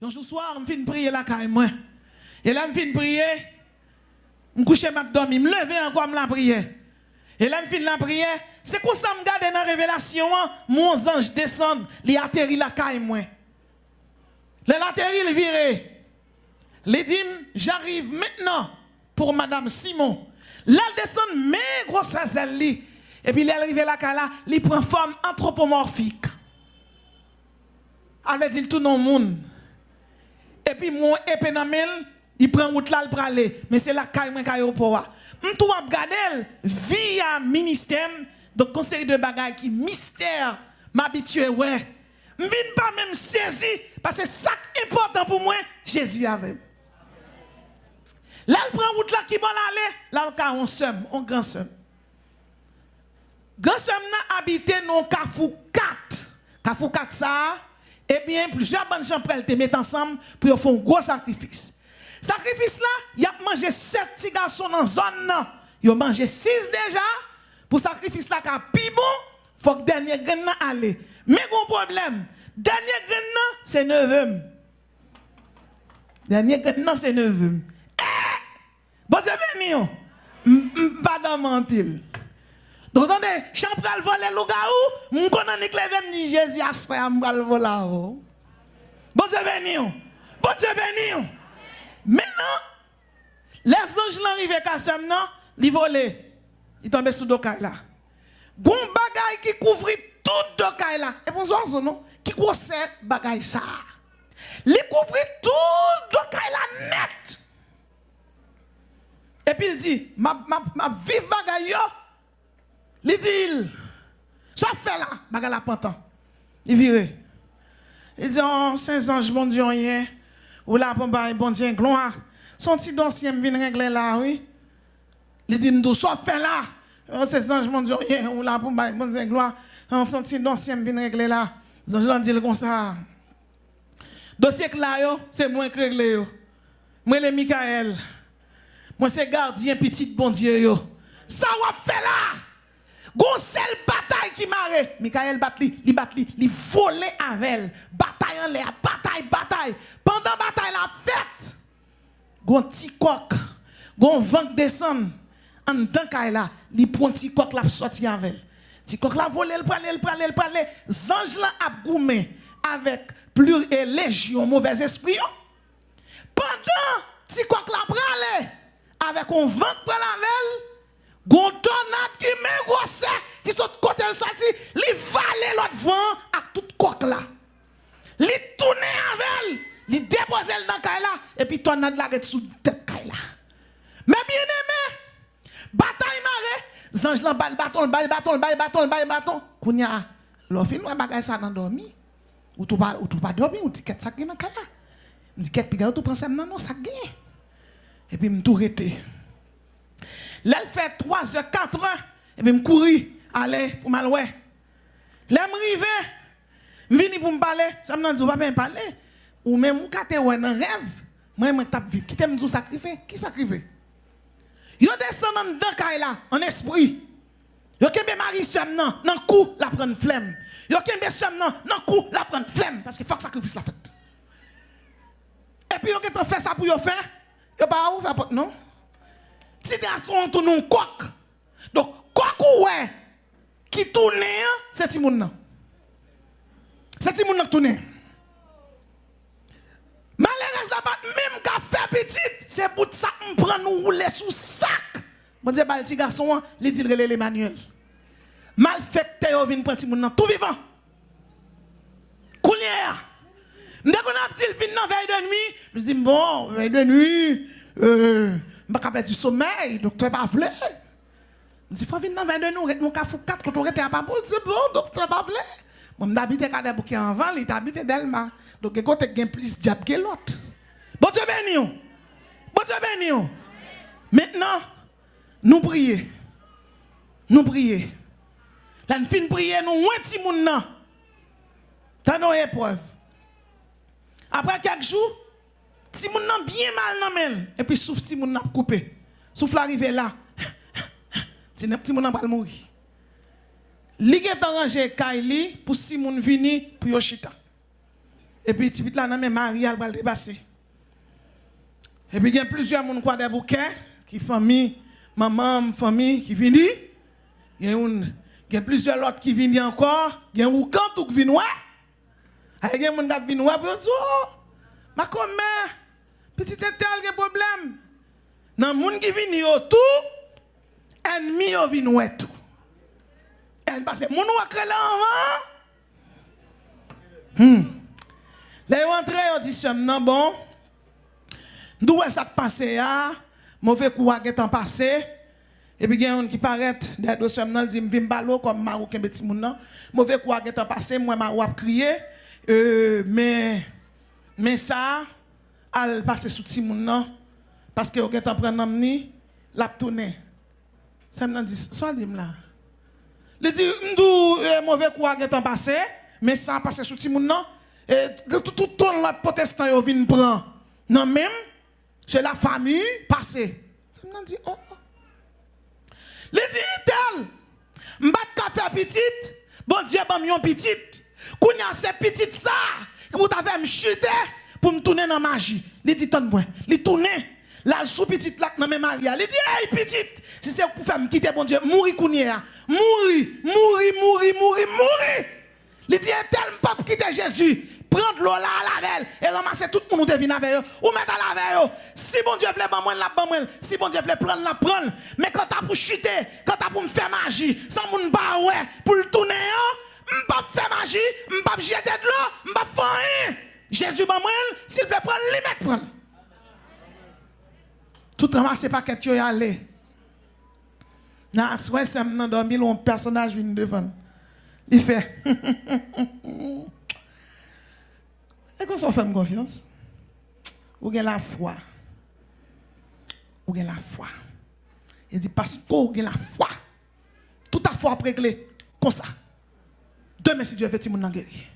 Un jour soir, je viens prier la caille moi. Et là, je viens prier, je couche, je dormir, je lever encore, je la prière. Et là, je finis la prière. C'est comme ça que je regarde dans la révélation, mon ange descend, il atterrit la caille moi. L'atterrit, il vire. Il dit, j'arrive maintenant pour Madame Simon. Là, elle descend, mais grosse ailes. Et puis, il arrive là, il prend forme anthropomorphique. Elle dit, tout le monde. Et puis, mon épénamel, il prend route là, il aller. Mais c'est la caille, moi, pour je dois regarder via ministère, donc conseil de bagaille qui mystère m'habituer, ouais. Je ne viens pas même saisir, parce que ça qui est important pour moi, Jésus avec. Là, il prend route là qui va aller, là, on somme, on grand somme. Grand somme n'a habité dans Kafou 4. Kafou 4 ça, et bien, plusieurs bonnes gens prennent te mettre ensemble pour faire un gros sacrifice. Sacrifice là, il a mangé 7 petits garçons dans la zone. Il a mangé 6 déjà. Pour sacrifice là, il bon, il faut que le dernier grain aille. Mais un problème, dernier grain c'est 9e. Dernier grain c'est 9e. Bon, c'est béni. Pas dans mon pile. Donc, attendez, je vais voler le gars où, je connais que les dit Jésus a fait un bal voler. Bon, c'est béni. Bon, c'est béni. Maintenant, les anges l'arrivent à ce moment, ils volent. Ils tombent sous le là. Gon bagay qui couvre tout le là. Et pour ça, non, qui couvre bagay ça. Ils couvrent tout le là net. Et puis il dit, ma vive bagay yo. Il dit, soit fait là, bagay la pantan. Il vire. Il dit, oh, Saint-Ange, bon Dieu, rien. Ou là, bon Dieu, gloire. Son petit dossier me vient régler là, oui. Il dit, nous soit fait là. Oh, Saint-Ange, mon Dieu, rien. Ou là, bon Dieu, gloire. Son petit dossier me vient régler là. Les anges disent comme ça. Dossier là, c'est moi qui règle yo. Moi, le Michael. Moi, c'est gardien petit bon Dieu yo. Ça va faire là. Gon seule bataille qui marre. Michael il volé avec elle. Bataille en l'air, bataille. Pendant bataille la fête. Gon petit coq, gon vent descend. En dedans kay là, il prend petit coq la sorti avec elle. Petit coq la volé, elle prale. Zange la a goumé avec plus et légion mauvais esprit. Pendant petit coq la prale avec un vent prale avec elle. Gon tornade qui met grosse qui saute côté le sorti, li vale l'autre vent avec tout coq là. Li tourne avec elle, li dépose elle dans kay là et puis tornade la sous tête kay là. Mais bien aimé, bataille marée, zange la bâton. Kounya, l'ofin ou bagay ça dans dormi. Ou tout pas dormi ou ticket ça dans kay là. Ticket puis tout prend ça non ça gagne. Et puis me tout rete. Là, elle fait 3 heures, 4 heures, et puis je courir, aller pour mal ouais. Là, je viens pour me parler, ça me dit, on va bien parler. Ou même, quand tu es dans un rêve, moi, je tape vivre. Qui t'aime nous sacrifier? Qui sacrifie? Yo descend dans là, en esprit. Yo kembe mari somme nan, nan coup, la prendre flemme. Yo kembe somme nan coup, la prendre flemme. Parce qu'il faut que sacrifice la fête. Et puis, yo qui fait ça pour yo faire, yo pas ouvrir la porte, non? Si garçon tourne un coq. Donc, coq ouais, qui tourne, c'est Timoun. C'est Timoun qui tourne. Malheureusement, même quand fait petite, c'est pour ça qu'on prend nous rouler sous sac. Bon Dieu, le petit garçon, il dit l'Emmanuel. Mal fait, tu viens prendre Timoun tout vivant. Coulière. Dès qu'on a petit fin dans veille de nuit, je dis bon, veille de nuit, je vais du sommeil, docteur pas voulu. Je dis faut venir dans veille de nuit, mon cafou 4 quand on était pas bon, c'est bon, docteur pas voulu. Moi m'habite quand des bouquets en vent, il habite Delma. Donc côté gain plus diable que l'autre. Bon Dieu béni. Bon Dieu béni. Maintenant, nous prions. Nous prions. Là nous fin prier nous un petit monde nan. T'as nos épreuves. Après quelques jours, ti moun nan bien mal nan men et puis souffle ti moun nan coupé. Souffle arrivé là. Ti moun nan pral mourir. Li gen arrangé kay li pour si moun vini pour yo chita. Et puis, petit là, non, mais Marie, elle va le dépasser. Et puis, il y a plusieurs personnes qui ont des bouquets, qui famille, maman, famille, qui viennent. Il y a plusieurs autres qui viennent encore. Il y a un ougan qui vient. Il y a des gens qui viennent. Ma commère, petit tel, il y a un problème. Dans les gens qui viennent tout, ennemis viennent tout. Parce que les gens qui viennent là, les rentrées, ils disent, non, bon, d'où est-ce que passé, mauvais coup à temps passé, et puis il y a un qui paraît, des deux semaines, dit, je vais comme Marocain petit moun, mauvais coup à temps passé, moi, je vais crier, mais ça, elle passe sous petit moun, parce que vous temps prendre ni, la tourner. Ça me dit, soit dit là. Il dit, mauvais coup à temps passé, mais ça passe sous petit moun, et tout le protestant yo vinn prend non même c'est la famille passée. Ça me dit oh. Il dit tel m'bat café petite bon Dieu ban yon petite kounya c'est petite ça pour t'avait me chuter pour me tourner dans magie. Il dit ton moi il tourner là sous petite là dans même Maria. Il dit hey petite si c'est pour faire me quitter bon Dieu mourir kounya mourir. Il dit tel pape quitter Jésus prendre l'eau là à laver et ramasser tout le monde qui vient avec eux ou mettre à laver. Si bon Dieu voulait ban moi la ban moi, si bon Dieu voulait prendre la prendre, mais quand t'as pour chuter, quand t'as pour me faire magie, sans moun ba ouais pour le tourner, m'pas faire magie, m'pas jeter de l'eau, m'pas faire rien. Jésus ban moi, s'il veut prendre, lui mettre prendre. Tout ramasser paquet yo y aller. Na soit c'est m'nan dormi un personnage vient devant. Il fait et qu'on s'en fait confiance. Ou avez la foi. Ou avez la foi. Il dit parce que vous avez la foi. Tout à foi réglé comme ça. Demain si Dieu veut, tout le monde guéri.